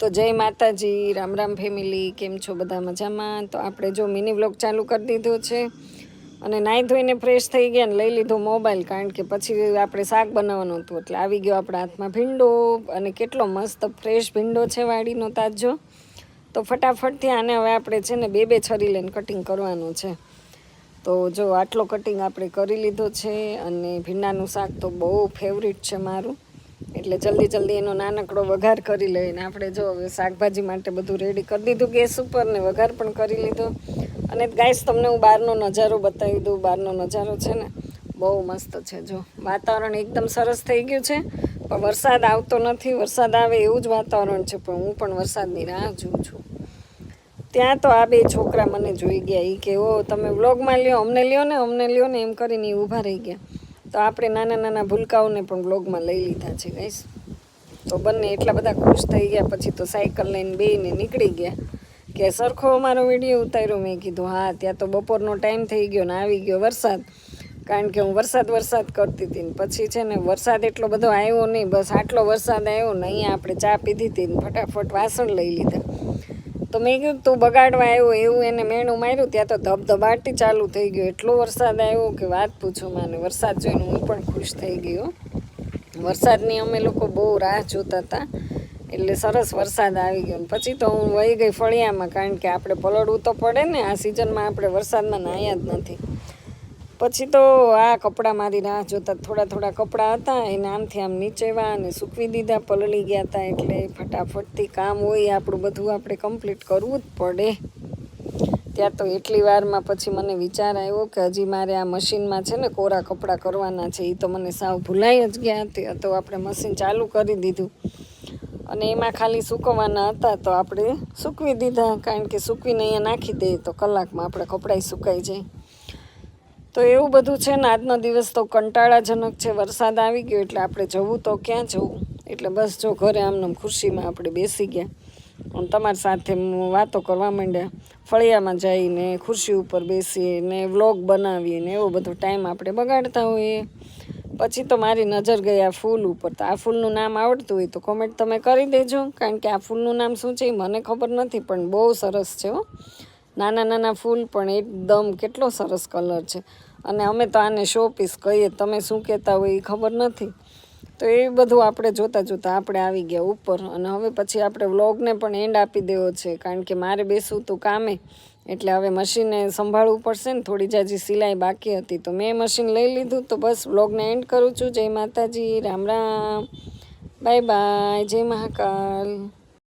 તો જય માતાજી, રામ રામ ફેમિલી, કેમ છો બધા મજામાં? તો આપણે જો મિની વ્લોગ ચાલુ કરી દીધો છે અને નાહી ધોઈને ફ્રેશ થઈ ગયા ને લઈ લીધો મોબાઈલ, કારણ કે પછી આપણે શાક બનાવવાનું હતું. એટલે આવી ગયો આપણા હાથમાં ભીંડો, અને કેટલો મસ્ત ફ્રેશ ભીંડો છે વાડીનો તાજો. તો ફટાફટથી આને હવે આપણે છે ને બે છરી લઈને કટિંગ કરવાનું છે. તો જો આટલો કટિંગ આપણે કરી લીધો છે, અને ભીંડાનું શાક તો બહુ ફેવરિટ છે મારું, એટલે જલ્દી એનો નાનકડો વઘાર કરી લઈને આપણે જો હવે શાકભાજી માટે બધું રેડી કરી દીધું ગેસ ઉપર, ને વઘાર પણ કરી લીધો. અને ગાઈસ તમને હું બહારનો નજારો બતાવી દઉં. બહારનો નજારો છે ને બહુ મસ્ત છે. જો વાતાવરણ એકદમ સરસ થઈ ગયું છે, પણ વરસાદ આવતો નથી. વરસાદ આવે એવું જ વાતાવરણ છે, પણ હું પણ વરસાદની રાહ જોઉં છું. ત્યાં તો આ બે છોકરા મને જોઈ ગયા, એ કે ઓ તમે વ્લોગમાં લ્યો, અમને લ્યો ને એમ કરીને એ ઊભા રહી ગયા. તો આપણે નાના ભૂલકાઓને પણ વ્લોગમાં લઈ લીધા છે ગાઈસ. તો બંને એટલા બધા ખુશ થઈ ગયા. પછી તો સાયકલ લઈને બેને નીકળી ગયા કે સરખો અમારો વિડીયો ઉતાર્યો. મેં કીધું હા, ત્યાં તો બપોરનો ટાઈમ થઈ ગયો ને આવી ગયો વરસાદ, કારણ કે હું વરસાદ કરતી હતી. ને પછી છે ને વરસાદ એટલો બધો આવ્યો નહીં, બસ આટલો વરસાદ આવ્યો ને અહીંયા આપણે ચા પીધી હતી ને ફટાફટ વાસણ લઈ લીધા. તો મેં કીધું તું બગાડવા આવ્યો એવું એને મેણું માર્યું. ત્યાં તો ધબધબાટી ચાલુ થઈ ગયો, એટલો વરસાદ આવ્યો કે વાત પૂછો માને. વરસાદ જોઈને હું પણ ખુશ થઈ ગયો. વરસાદની અમે લોકો બહુ રાહ જોતા હતા, એટલે સરસ વરસાદ આવી ગયો. પછી તો હું વહી ગઈ ફળિયામાં, કારણ કે આપણે પલળવું તો પડે ને, આ સિઝનમાં આપણે વરસાદમાં નાહ્યા જ નથી. પછી તો આ કપડાં મારી રાહ જોતા, થોડા કપડાં હતા એને આમથી આમ નીચેવા અને સૂકવી દીધા, પલળી ગયા હતા. એટલે ફટાફટથી કામ હોય આપણું બધું આપણે કમ્પ્લીટ કરવું જ પડે. ત્યાં તો એટલી વારમાં પછી મને વિચાર આવ્યો કે હજી મારે આ મશીનમાં છે ને કોરા કપડાં કરવાના છે. એ તો મને સાવ ભૂલાઈ જ ગયા હતી. તો આપણે મશીન ચાલુ કરી દીધું, અને એમાં ખાલી સૂકવવાના હતા તો આપણે સૂકવી દીધા, કારણ કે સૂકવીને અહીંયા નાખી દઈએ તો કલાકમાં આપણા કપડાં સુકાઈ જાય. તો એવું બધું છે ને. આજનો દિવસ તો કંટાળાજનક છે. વરસાદ આવી ગયો એટલે આપણે જવું તો ક્યાં જવું, એટલે બસ જો ઘરે આમને ખુરશીમાં આપણે બેસી ગયા અને તમારી સાથે વાતો કરવા માંડ્યા. ફળિયામાં જઈને ખુરશી ઉપર બેસીને વ્લોગ બનાવીને એવો બધો ટાઈમ આપણે બગાડતા હોઈએ. પછી તો મારી નજર ગઈ આ ફૂલ ઉપર. તો આ ફૂલનું નામ આવડતું હોય તો કોમેન્ટ તમે કરી દેજો, કારણ કે આ ફૂલનું નામ શું છે એ મને ખબર નથી, પણ બહુ સરસ છે હો. નાના ફૂલ પણ એકદમ કેટલો સરસ કલર છે. અને અમે તો આને શો પીસ કહીએ, તમે શું કહેતા હોય એ ખબર નથી. તો એ બધું આપણે જોતા આપણે આવી ગયા ઉપર. અને હવે પછી આપણે વ્લોગને પણ એન્ડ આપી દેવો છે, કારણ કે મારે બેસવું તું કામે, એટલે હવે મશીનને સંભાળવું પડશે ને. થોડી જાજી સિલાઈ બાકી હતી તો મેં મશીન લઈ લીધું. તો બસ વ્લોગને એન્ડ કરું છું. જય માતાજી, રામ રામ, બાય બાય, જય મહાકાલ.